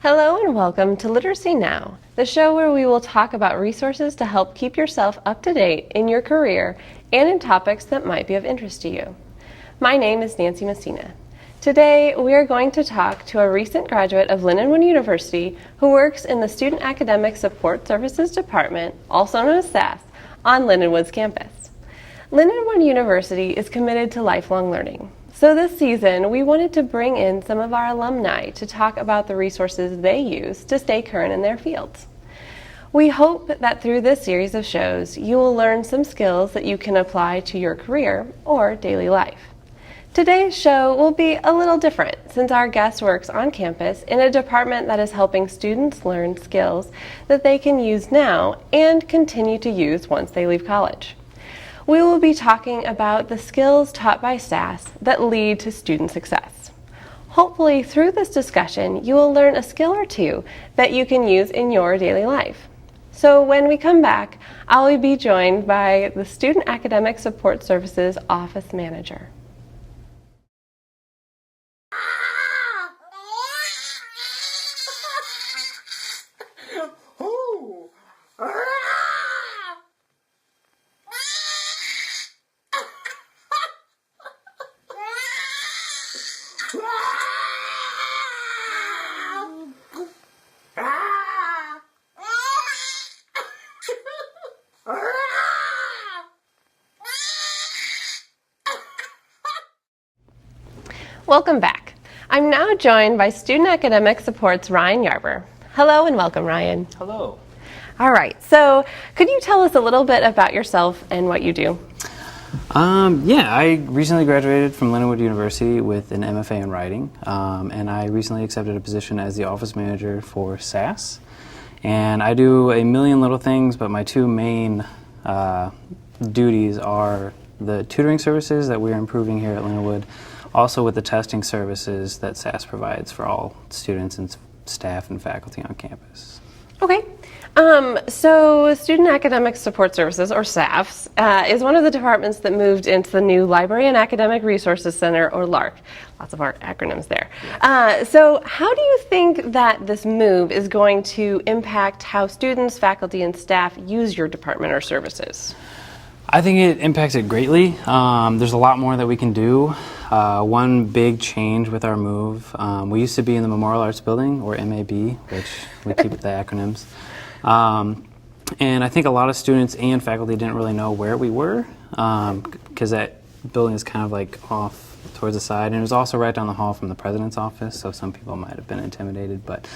Hello and welcome to Literacy Now, the show where we will talk about resources to help keep yourself up to date in your career and in topics that might be of interest to you. My name is Nancy Messina. Today we are going to talk to a recent graduate of Lindenwood University who works in the Student Academic Support Services Department, also known as SASS, on Lindenwood's campus. Lindenwood University is committed to lifelong learning. So this season, we wanted to bring in some of our alumni to talk about the resources they use to stay current in their fields. We hope that through this series of shows, you will learn some skills that you can apply to your career or daily life. Today's show will be a little different since our guest works on campus in a department that is helping students learn skills that they can use now and continue to use once they leave college. We will be talking about the skills taught by SASS that lead to student success. Hopefully, through this discussion, you will learn a skill or two that you can use in your daily life. So when we come back, I will be joined by the Student Academic Support Services Office Manager. Welcome back. I'm now joined by Student Academic Support's Ryan Yarber. Hello and welcome, Ryan. Hello. All right, so could you tell us a little bit about yourself and what you do? I recently graduated from Lindenwood University with an MFA in writing, and I recently accepted a position as the office manager for SASS. And I do a million little things, but my two main duties are the tutoring services that we're improving here at Lindenwood, also with the testing services that SASS provides for all students and staff and faculty on campus. Okay. So Student Academic Support Services, or SAFS, is one of the departments that moved into the new Library and Academic Resources Center, or LARC. Lots of our acronyms there. So how do you think that this move is going to impact how students, faculty, and staff use your department or services? I think it impacts it greatly. There's a lot more that we can do. One big change with our move, we used to be in the Memorial Arts Building, or MAB, which we keep the acronyms. And I think a lot of students and faculty didn't really know where we were, because that building is kind of like off towards the side, and it was also right down the hall from the president's office, so some people might have been intimidated. But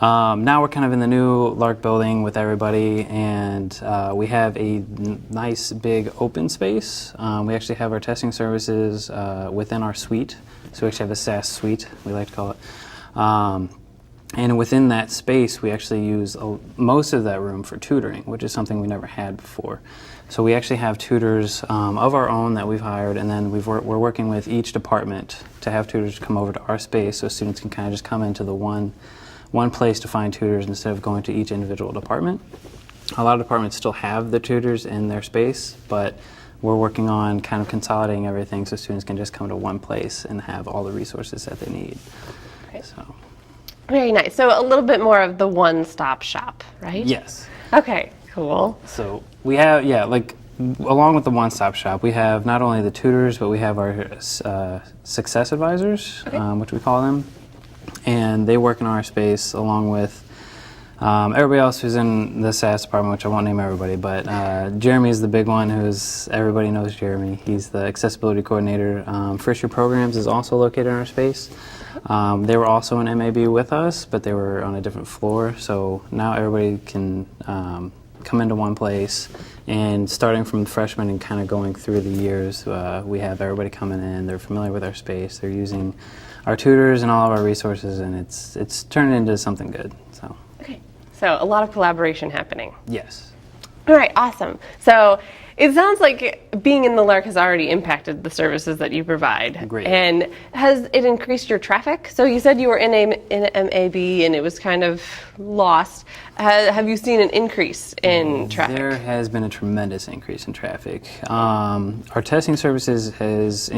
now we're kind of in the new LARC building with everybody, and we have a nice big open space. We actually have our testing services within our suite, so we actually have a SASS suite, we like to call it. And within that space, we actually use most of that room for tutoring, which is something we never had before. So we actually have tutors of our own that we've hired, and then we're working with each department to have tutors come over to our space so students can kind of just come into the one place to find tutors instead of going to each individual department. A lot of departments still have the tutors in their space, but we're working on kind of consolidating everything so students can just come to one place and have all the resources that they need. Right. So. Very nice. So a little bit more of the one-stop shop, right? Yes. Okay, cool. So we have, along with the one-stop shop, we have not only the tutors, but we have our success advisors, which we call them. And they work in our space along with everybody else who's in the SASS department, which I won't name everybody, but Jeremy is the big one, everybody knows Jeremy. He's the accessibility coordinator. First year programs is also located in our space. They were also in MAB with us, but they were on a different floor, so now everybody can come into one place, and starting from freshmen and kind of going through the years, we have everybody coming in, they're familiar with our space, they're using our tutors and all of our resources, and it's turned into something good. So. Okay, so a lot of collaboration happening. Yes. All right, awesome. So it sounds like being in the LARC has already impacted the services that you provide. Great. And has it increased your traffic? So you said you were in MAB and it was kind of lost. Have you seen an increase in traffic? There has been a tremendous increase in traffic. Our testing services has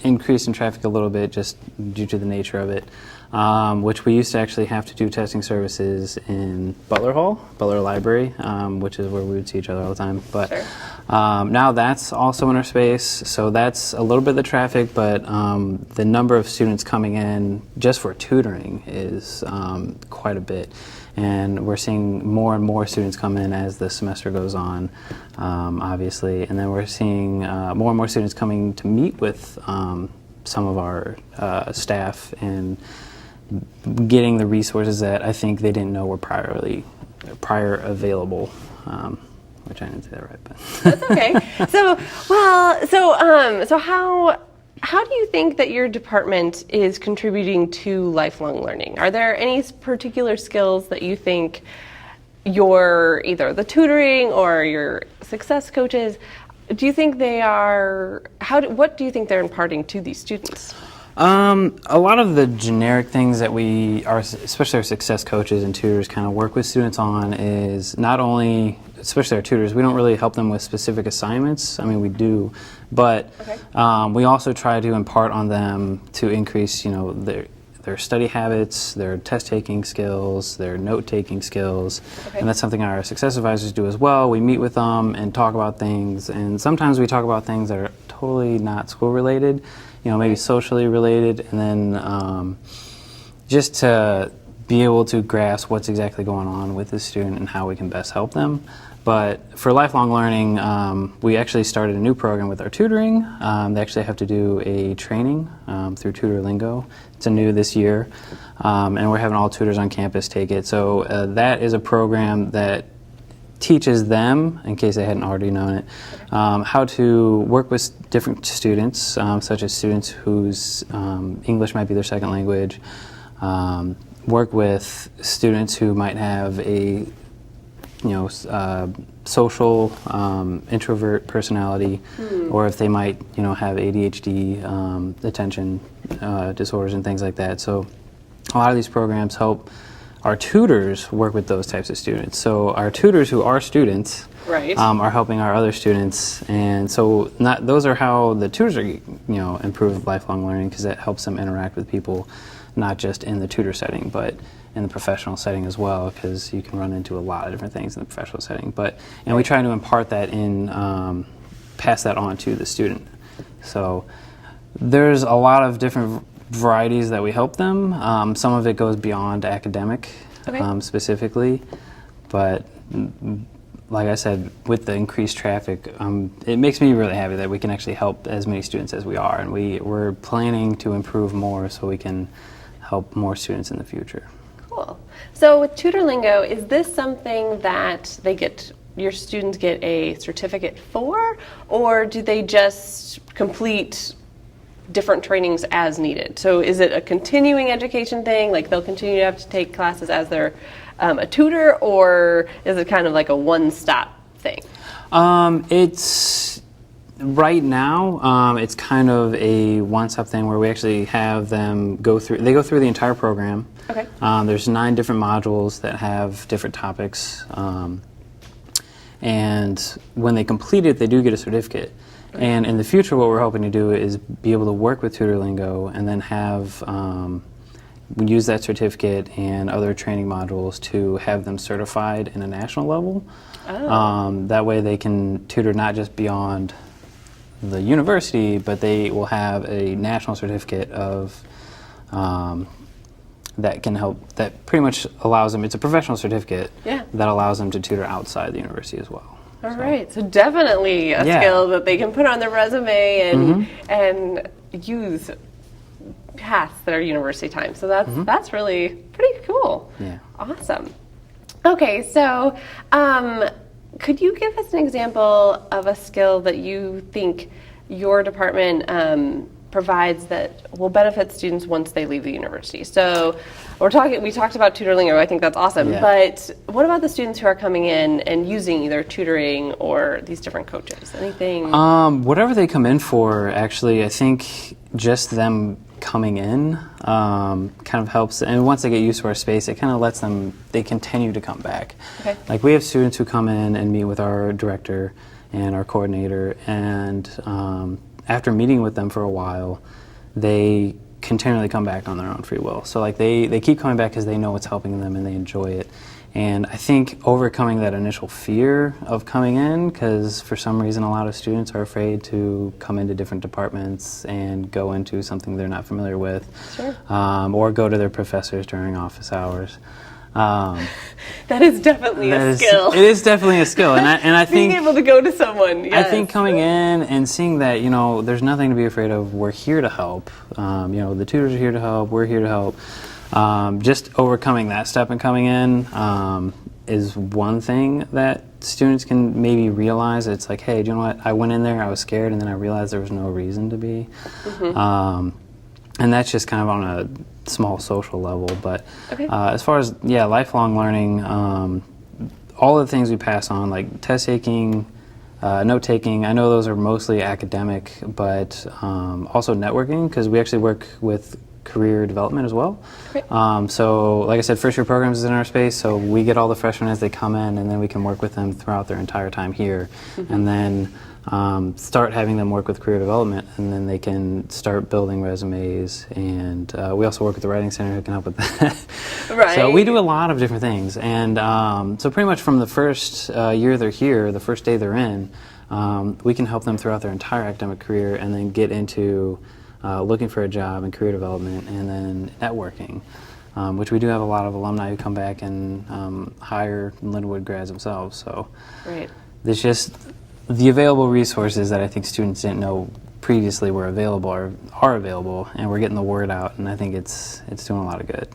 increased in traffic a little bit just due to the nature of it. which we used to actually have to do testing services in Butler Library, which is where we would see each other all the time. But Sure. now that's also in our space, so that's a little bit of the traffic, but the number of students coming in just for tutoring is quite a bit. And we're seeing more and more students come in as the semester goes on, obviously. And then we're seeing more and more students coming to meet with some of our staff and getting the resources that I think they didn't know were prior available. Which I didn't say that right, but That's okay. So how do you think that your department is contributing to lifelong learning? Are there any particular skills that you think your either the tutoring or your success coaches, do you think they are? What do you think they're imparting to these students? A lot of the generic things that especially our success coaches and tutors kind of work with students on is not only, especially our tutors, we don't really help them with specific assignments. I mean, we do, but we also try to impart on them to increase, their study habits, their test-taking skills, their note-taking skills, and that's something our success advisors do as well. We meet with them and talk about things, and sometimes we talk about things that are totally not school-related, maybe socially related, and then just to be able to grasp what's exactly going on with the student and how we can best help them. But for lifelong learning, we actually started a new program with our tutoring. They actually have to do a training through Tutor Lingo. It's new this year, and we're having all tutors on campus take it. So that is a program that teaches them, in case they hadn't already known it, how to work with different students, such as students whose English might be their second language, work with students who might have a social introvert personality, or if they might have ADHD, attention disorders and things like that. So a lot of these programs help our tutors work with those types of students. So our tutors who are students are helping our other students, and so those are how the tutors are improve lifelong learning, because that helps them interact with people, not just in the tutor setting, but in the professional setting as well, because you can run into a lot of different things in the professional setting. And we try to impart that pass that on to the student. So there's a lot of different varieties that we help them. Some of it goes beyond academic specifically, but like I said, with the increased traffic, it makes me really happy that we can actually help as many students as we are, and we're planning to improve more so we can help more students in the future. Cool. So with Tutor Lingo, is this something that your students get a certificate for, or do they just complete different trainings as needed? So is it a continuing education thing, like they'll continue to have to take classes as they're a tutor, or is it kind of like a one-stop thing? It's right now, it's kind of a one-stop thing where we actually have them go through the entire program. Okay. There's 9 different modules that have different topics, and when they complete it, they do get a certificate. Okay. And in the future, what we're hoping to do is be able to work with Tutor Lingo and then have use that certificate and other training modules to have them certified in a national level. Oh. That way they can tutor not just beyond the university, but they will have a national certificate of that can help, that pretty much allows them, it's a professional certificate that allows them to tutor outside the university as well. All right, so definitely a skill that they can put on their resume and use past their university time. So that's really pretty cool. Yeah. Awesome. Okay, so could you give us an example of a skill that you think your department provides that will benefit students once they leave the university? So we talked about Tutor Lingo, I think that's awesome, but what about the students who are coming in and using either tutoring or these different coaches? Anything? Whatever they come in for, actually, I think just them coming in kind of helps, and once they get used to our space, it kind of lets them, they continue to come back. Okay. Like we have students who come in and meet with our director and our coordinator, and after meeting with them for a while, they continually come back on their own free will. So like they keep coming back because they know it's helping them and they enjoy it. And I think overcoming that initial fear of coming in, because for some reason a lot of students are afraid to come into different departments and go into something they're not familiar with, Sure. Or go to their professors during office hours. That is definitely a skill. It is definitely a skill, and I think being able to go to someone. Yes. I think coming in and seeing that, you know, there's nothing to be afraid of. We're here to help. You know, the tutors are here to help. We're here to help. Just overcoming that step and coming in is one thing that students can maybe realize. It's like, hey, do you know what? I went in there, I was scared, and then I realized there was no reason to be. And that's just kind of on a small social level. But Okay. As far as, lifelong learning, all the things we pass on, like test taking, note taking, I know those are mostly academic, but also networking, because we actually work with career development as well. Great. So like I said, first year programs is in our space, so we get all the freshmen as they come in, and then we can work with them throughout their entire time here. And then start having them work with career development, and then they can start building resumes. And we also work with the Writing Center who can help with that. Right. So we do a lot of different things. And so pretty much from the first year they're here, the first day they're in, we can help them throughout their entire academic career, and then get into looking for a job and career development, and then networking, which we do have a lot of alumni who come back and hire Linwood grads themselves. So Right. there's just the available resources that I think students didn't know previously were available are available, and we're getting the word out, and I think it's doing a lot of good.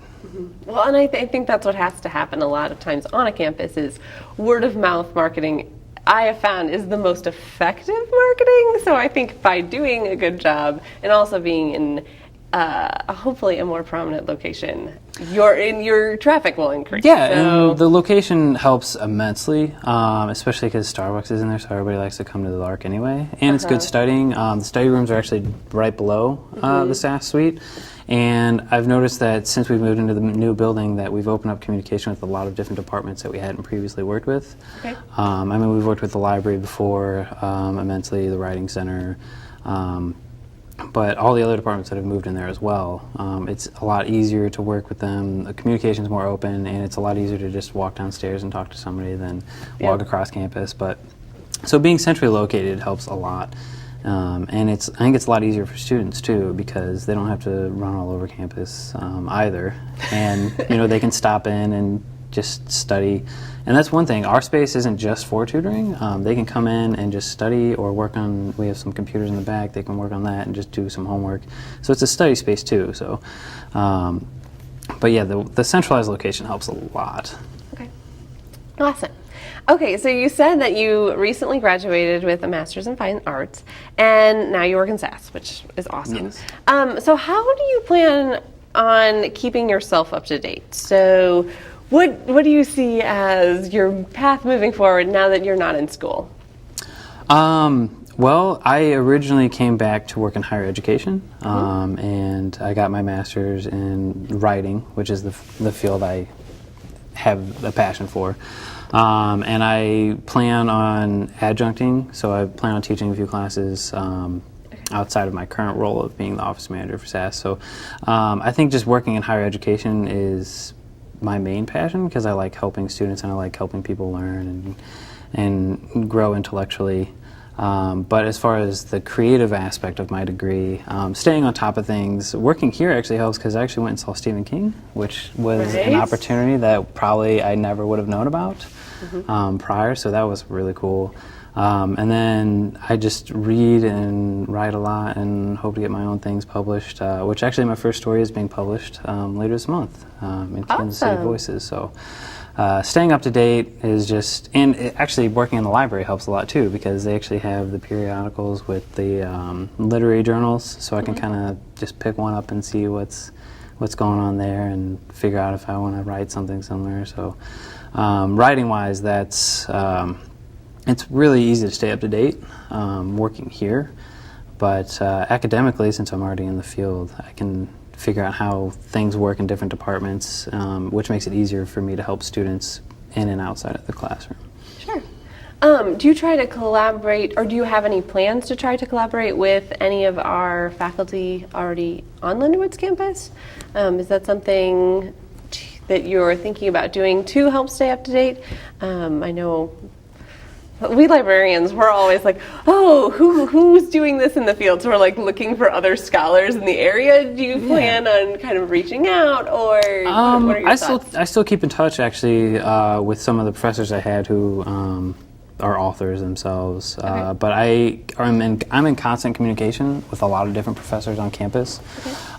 Well, and I think that's what has to happen a lot of times on a campus is word of mouth marketing. I have found is the most effective marketing. So I think by doing a good job and also being in hopefully a more prominent location, your traffic will increase. Yeah, so. and the location helps immensely, especially because Starbucks is in there, so everybody likes to come to the Lark anyway. And it's good studying. The study rooms are actually right below the SASS suite. And I've noticed that since we've moved into the new building that we've opened up communication with a lot of different departments that we hadn't previously worked with. Okay. I mean, we've worked with the library before immensely, the Writing Center, but all the other departments that have moved in there as well. It's a lot easier to work with them, the communication's more open, and it's a lot easier to just walk downstairs and talk to somebody than walk across campus. But so being centrally located helps a lot. And I think it's a lot easier for students too, because they don't have to run all over campus either. And you know, they can stop in and just study. And that's one thing, our space isn't just for tutoring. They can come in and just study or work on, we have some computers in the back, they can work on that and just do some homework. So it's a study space too. So, but yeah, the centralized location helps a lot. Okay. Awesome. Okay, so you said that you recently graduated with a Master's in Fine Arts, and now you work in SASS, which is awesome. Yes. So how do you plan on keeping yourself up to date? So what do you see as your path moving forward now that you're not in school? Well, I originally came back to work in higher education, and I got my master's in writing, which is the field I have a passion for. And I plan on adjuncting, so I plan on teaching a few classes outside of my current role of being the office manager for SASS. So I think just working in higher education is my main passion, because I like helping students and I like helping people learn and grow intellectually. But as far as the creative aspect of my degree, staying on top of things, working here actually helps, because I actually went and saw Stephen King, which was an opportunity that probably I never would have known about prior, so that was really cool. And then I just read and write a lot and hope to get my own things published, which actually my first story is being published later this month in Kansas City Voices. So staying up to date is just, and actually working in the library helps a lot too, because they actually have the periodicals with the literary journals, so I can kind of just pick one up and see what's going on there and figure out if I want to write something similar. So writing wise, that's it's really easy to stay up to date working here, but academically, since I'm already in the field, I can figure out how things work in different departments, which makes it easier for me to help students in and outside of the classroom. Sure. Do you try to collaborate, or do you have any plans to try to collaborate with any of our faculty already on Lindenwood's campus? Is that something that you're thinking about doing to help stay up to date? I know we librarians, we're always like, oh, who's doing this in the field? So we're like looking for other scholars in the area. Do you plan on kind of reaching out, or what are your thoughts? I still keep in touch actually with some of the professors I had who are authors themselves. Okay. But I'm in constant communication with a lot of different professors on campus.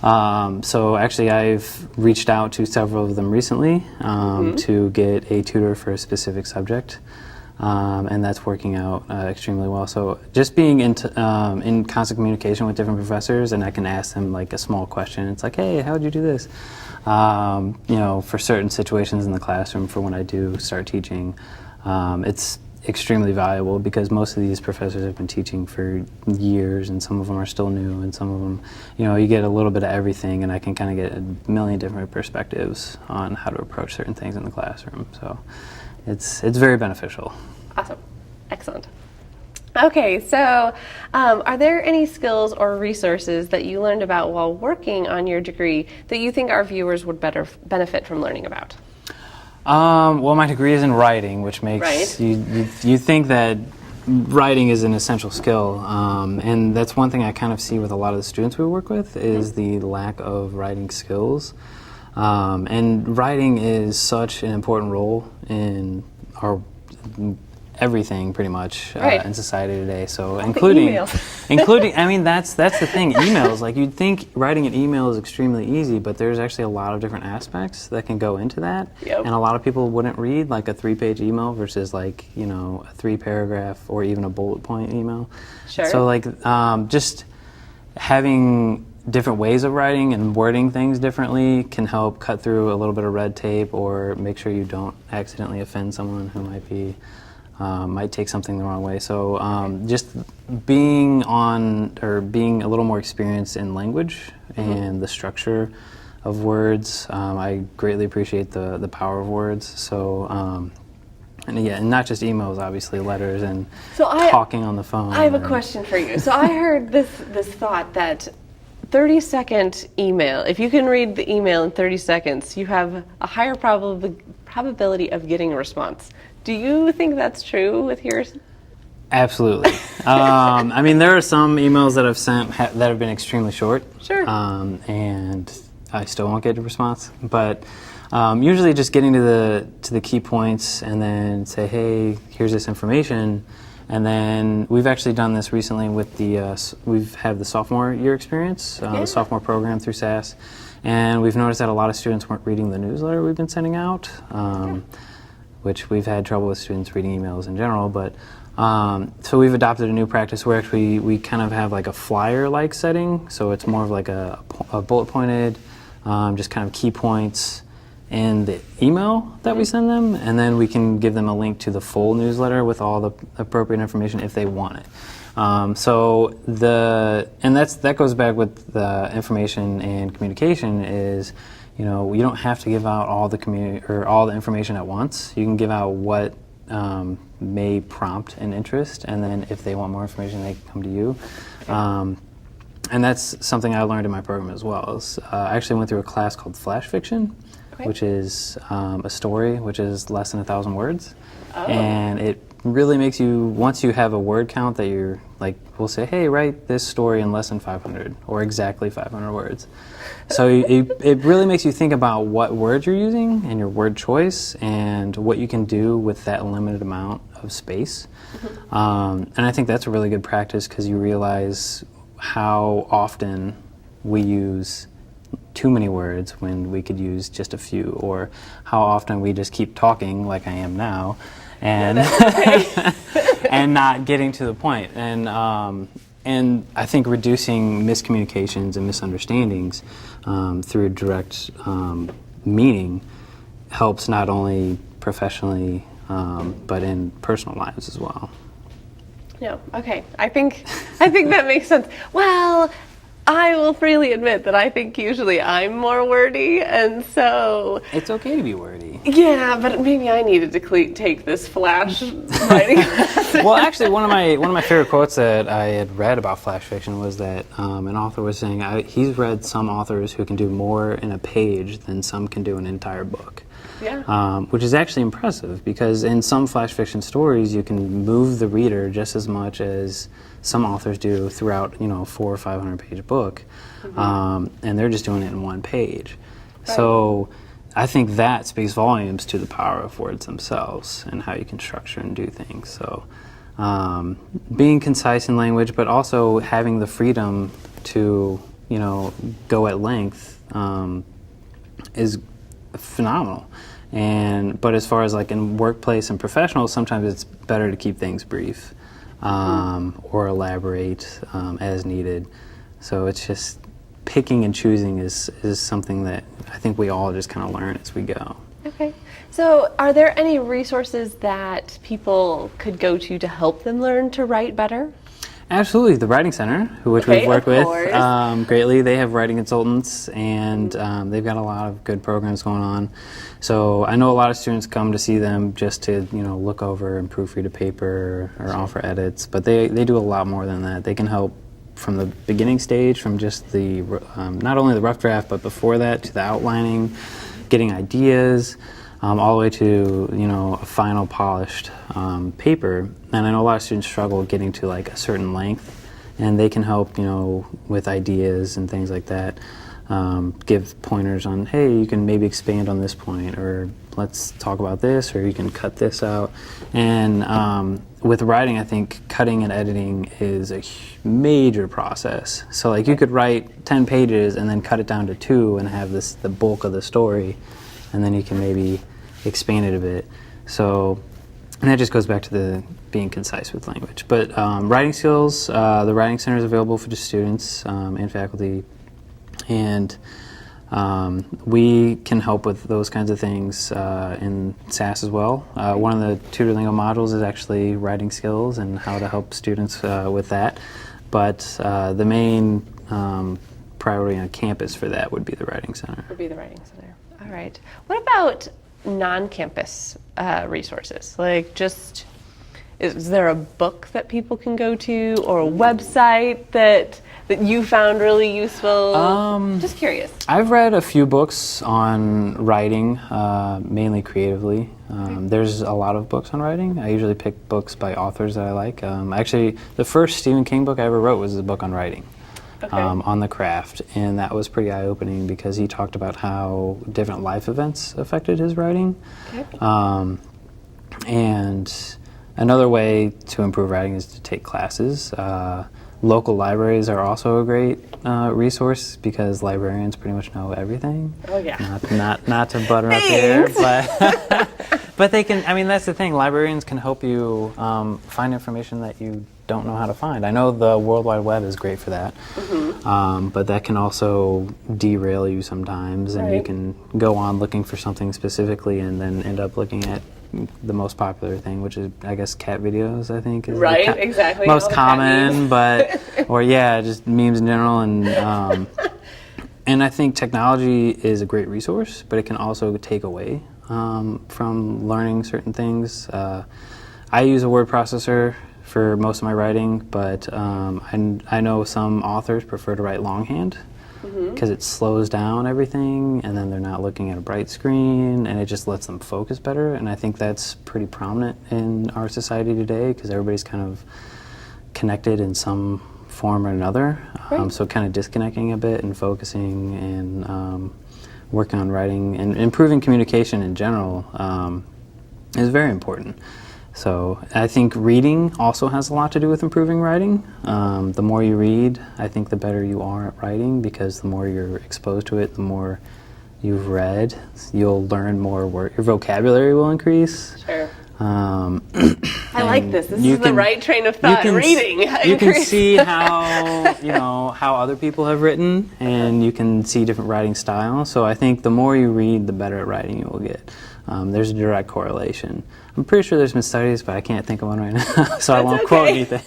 Okay. So actually I've reached out to several of them recently to get a tutor for a specific subject. And that's working out extremely well. So just being in constant communication with different professors, and I can ask them like a small question. It's like, hey, how would you do this? For certain situations in the classroom for when I do start teaching, it's extremely valuable because most of these professors have been teaching for years, and some of them are still new, and some of them, you get a little bit of everything, and I can kind of get a million different perspectives on how to approach certain things in the classroom. So it's very beneficial. Awesome. Excellent. Okay, so are there any skills or resources that you learned about while working on your degree that you think our viewers would better benefit from learning about? Well, my degree is in writing, which makes you think that writing is an essential skill, and that's one thing I kind of see with a lot of the students we work with is the lack of writing skills. And writing is such an important role in our everything pretty much in society today. So including, I mean, that's the thing. Emails, like you'd think writing an email is extremely easy, but there's actually a lot of different aspects that can go into that. Yep. And a lot of people wouldn't read like a 3-page email versus like, a 3-paragraph or even a bullet point email. Sure. So like just having different ways of writing and wording things differently can help cut through a little bit of red tape or make sure you don't accidentally offend someone who might take something the wrong way. So just being a little more experienced in language and the structure of words, I greatly appreciate the power of words. So and not just emails, obviously, letters and talking on the phone. I have a question for you. So I heard this thought that 30-second email, if you can read the email in 30 seconds, you have a higher probability of getting a response. Do you think that's true with yours? Absolutely. I mean, there are some emails that I've sent that have been extremely short. Sure. And I still won't get a response. But usually just getting to the key points and then say, hey, here's this information. And then we've actually done this recently with we've had the sophomore year experience, the sophomore program through SASS. And we've noticed that a lot of students weren't reading the newsletter we've been sending out, which we've had trouble with students reading emails in general. But so we've adopted a new practice where actually we kind of have like a flyer-like setting. So it's more of like a bullet-pointed, just kind of key points in the email that we send them, and then we can give them a link to the full newsletter with all the appropriate information if they want it. That goes back with the information and communication is, you don't have to give out all the information at once. You can give out what may prompt an interest, and then if they want more information, they can come to you. And that's something I learned in my program as well. I actually went through a class called Flash Fiction, which is a story which is less than 1,000 words. And it really makes you, once you have a word count that you're like, we'll say, hey, write this story in less than 500 or exactly 500 words. So it really makes you think about what words you're using and your word choice and what you can do with that limited amount of space. And I think that's a really good practice because you realize how often we use too many words when we could use just a few, or how often we just keep talking like I am now and and not getting to the point. And I think reducing miscommunications and misunderstandings through direct meaning helps not only professionally but in personal lives as well. Yeah. Okay. I think that makes sense. Well, I will freely admit that I think usually I'm more wordy, and so... It's okay to be wordy. Yeah, but maybe I needed to take this flash writing class. Well, actually, one of my favorite quotes that I had read about flash fiction was that an author was saying he's read some authors who can do more in a page than some can do an entire book. Yeah. Which is actually impressive, because in some flash fiction stories you can move the reader just as much as some authors do throughout, a 400 or 500 page book, and they're just doing it in one page. Right. So I think that speaks volumes to the power of words themselves and how you can structure and do things. So being concise in language, but also having the freedom to, go at length is phenomenal. But as far as like in workplace and professional, sometimes it's better to keep things brief or elaborate as needed. So it's just picking and choosing is something that I think we all just kind of learn as we go. Okay. So are there any resources that people could go to help them learn to write better? Absolutely. The Writing Center, which we've worked with greatly. They have writing consultants, and they've got a lot of good programs going on. So I know a lot of students come to see them just to look over and proofread a paper or offer edits, but they do a lot more than that. They can help from the beginning stage, from just the not only the rough draft, but before that to the outlining, getting ideas, all the way to a final polished paper. And I know a lot of students struggle getting to like a certain length, and they can help with ideas and things like that. Give pointers on, hey, you can maybe expand on this point, or let's talk about this, or you can cut this out. And with writing, I think cutting and editing is a major process. So like you could write 10 pages and then cut it down to 2 and have the bulk of the story, and then you can maybe expand it a bit. So, and that just goes back to the being concise with language. But writing skills, the Writing Center is available for just students and faculty, and we can help with those kinds of things in SASS as well. One of the Tutor Lingo modules is actually writing skills and how to help students with that. But the main priority on campus for that would be the Writing Center. Would be the Writing Center. All right. What about non-campus resources? Like is there a book that people can go to, or a website that you found really useful? Just curious. I've read a few books on writing, mainly creatively. There's a lot of books on writing. I usually pick books by authors that I like. Actually, the first Stephen King book I ever wrote was a book on writing. Okay. On the craft, and that was pretty eye-opening because he talked about how different life events affected his writing. Okay. And another way to improve writing is to take classes. Local libraries are also a great resource because librarians pretty much know everything. Oh yeah. Not to butter up here, but they can. I mean, that's the thing. Librarians can help you find information that you don't know how to find. I know the World Wide Web is great for that, but that can also derail you sometimes, and you can go on looking for something specifically and then end up looking at the most popular thing, which is, I guess, cat videos, I think. Is exactly. Most common, or just memes in general. And and I think technology is a great resource, but it can also take away from learning certain things. I use a word processor for most of my writing, but I know some authors prefer to write longhand because it slows down everything, and then they're not looking at a bright screen, and it just lets them focus better. And I think that's pretty prominent in our society today because everybody's kind of connected in some form or another. So kind of disconnecting a bit and focusing and working on writing and improving communication in general is very important. So I think reading also has a lot to do with improving writing. The more you read, I think the better you are at writing, because the more you're exposed to it, the more you've read, you'll learn more words. Your vocabulary will increase. Sure. I like this. This is the right train of thought. Reading. You can see how how other people have written, and you can see different writing styles. So I think the more you read, the better at writing you will get. There's a direct correlation. I'm pretty sure there's been studies, but I can't think of one right now, so I won't quote anything.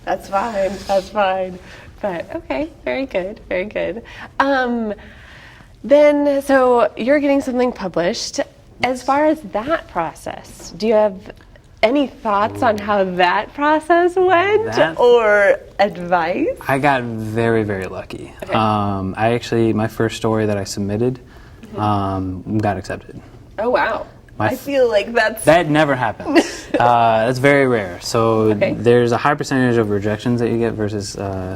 That's fine. That's fine. But okay, very good, very good. Then, so you're getting something published. As far as that process, do you have any thoughts on how that process went or advice? I got very, very lucky. Okay. My first story that I submitted got accepted. Oh, wow. I feel like that never happens. That's very rare. So there's a high percentage of rejections that you get versus,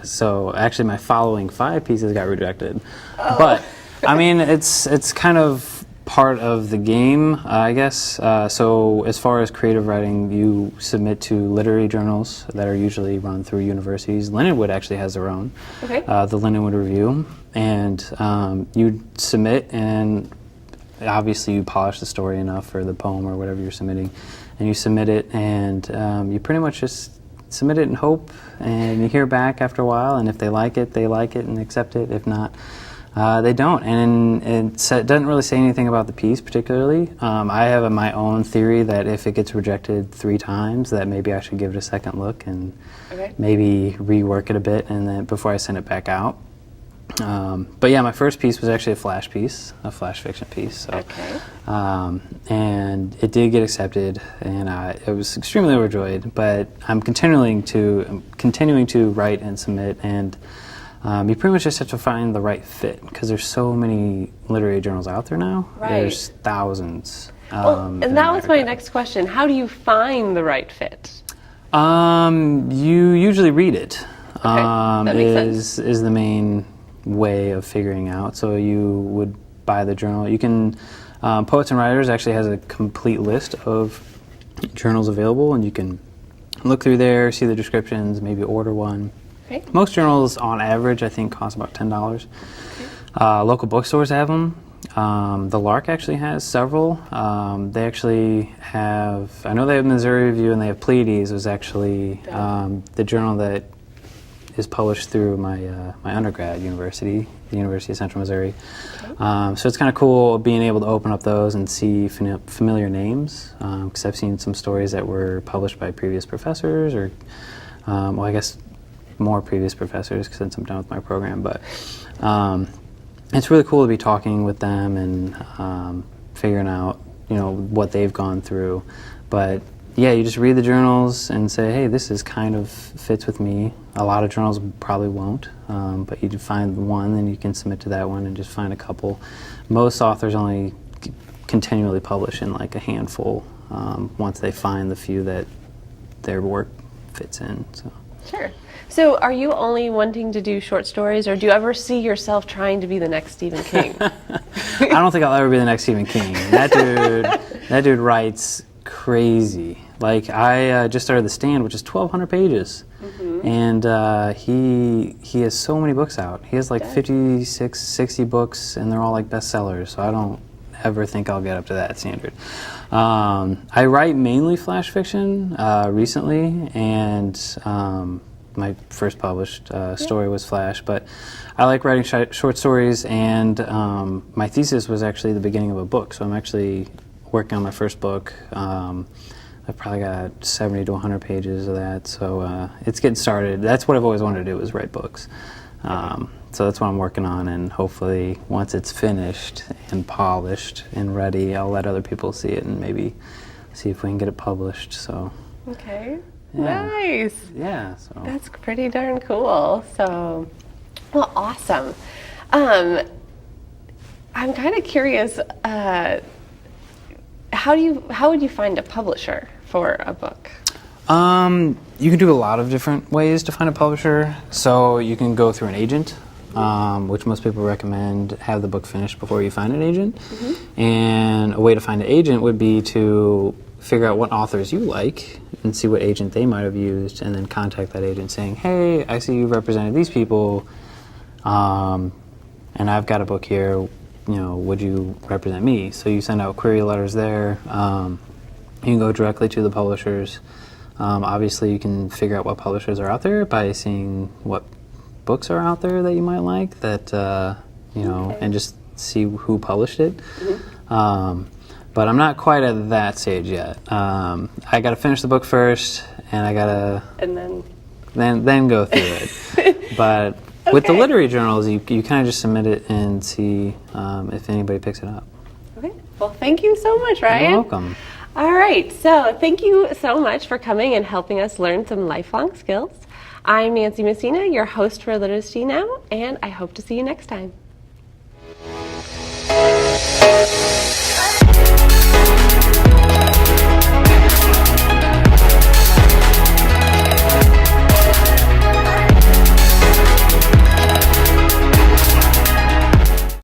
so actually my following 5 pieces got rejected. Oh. But, I mean, it's kind of part of the game, I guess. So as far as creative writing, you submit to literary journals that are usually run through universities. Lindenwood actually has their own, the Lindenwood Review. And you submit, and obviously you polish the story enough for the poem or whatever you're submitting, and you submit it, and you pretty much just submit it and hope, and you hear back after a while, and if they like it and accept it. If not, they don't. And it doesn't really say anything about the piece particularly. I have my own theory that if it gets rejected 3 times, that maybe I should give it a second look and maybe rework it a bit, and then before I send it back out. But yeah, my first piece was actually a flash fiction piece. So, and it did get accepted, and I was extremely overjoyed. But I'm continuing to write and submit, and you pretty much just have to find the right fit, because there's so many literary journals out there now. There's thousands. And that was my next question. How do you find the right fit? You usually read it. That makes sense. Is the main way of figuring out. So you would buy the journal. You can, Poets and Writers actually has a complete list of journals available, and you can look through there, see the descriptions, maybe order one. Most journals on average I think cost about $10. Local bookstores have them. The Lark actually has several. They actually have, I know they have Missouri Review, and they have Pleiades, was actually the journal that is published through my undergrad university, the University of Central Missouri. So it's kind of cool being able to open up those and see familiar names, because I've seen some stories that were published by previous professors, or well, I guess more previous professors since I'm done with my program. But it's really cool to be talking with them and figuring out, what they've gone through. But yeah, you just read the journals and say, hey, this is kind of fits with me. A lot of journals probably won't, but you find one, and you can submit to that one and just find a couple. Most authors only continually publish in like a handful once they find the few that their work fits in. So. Sure. So are you only wanting to do short stories, or do you ever see yourself trying to be the next Stephen King? I don't think I'll ever be the next Stephen King. That dude writes crazy. Like, I just started The Stand, which is 1,200 pages, and he has so many books out. He has like 56, 60 books, and they're all like bestsellers, so I don't ever think I'll get up to that standard. I write mainly flash fiction recently, and my first published story was flash, but I like writing short stories, and my thesis was actually the beginning of a book, so I'm actually working on my first book. I've probably got 70 to 100 pages of that, so it's getting started. That's what I've always wanted to do, is write books. So that's what I'm working on, and hopefully once it's finished and polished and ready, I'll let other people see it and maybe see if we can get it published. So. Okay. Yeah. Nice. Yeah. So. That's pretty darn cool. So, well, awesome. I'm kind of curious. How would you find a publisher for a book? You can do a lot of different ways to find a publisher. So you can go through an agent, which most people recommend have the book finished before you find an agent. And a way to find an agent would be to figure out what authors you like and see what agent they might have used, and then contact that agent saying, hey, I see you represented these people, and I've got a book here, would you represent me? So you send out query letters there. You can go directly to the publishers. Obviously, you can figure out what publishers are out there by seeing what books are out there that you might like, that and just see who published it. But I'm not quite at that stage yet. I got to finish the book first, and I gotta then go through it. But with the Okay. literary journals, you kind of just submit it and see if anybody picks it up. Okay. Well, thank you so much, Ryan. You're welcome. All right. So thank you so much for coming and helping us learn some lifelong skills. I'm Nancy Messina, your host for Literacy Now, and I hope to see you next time.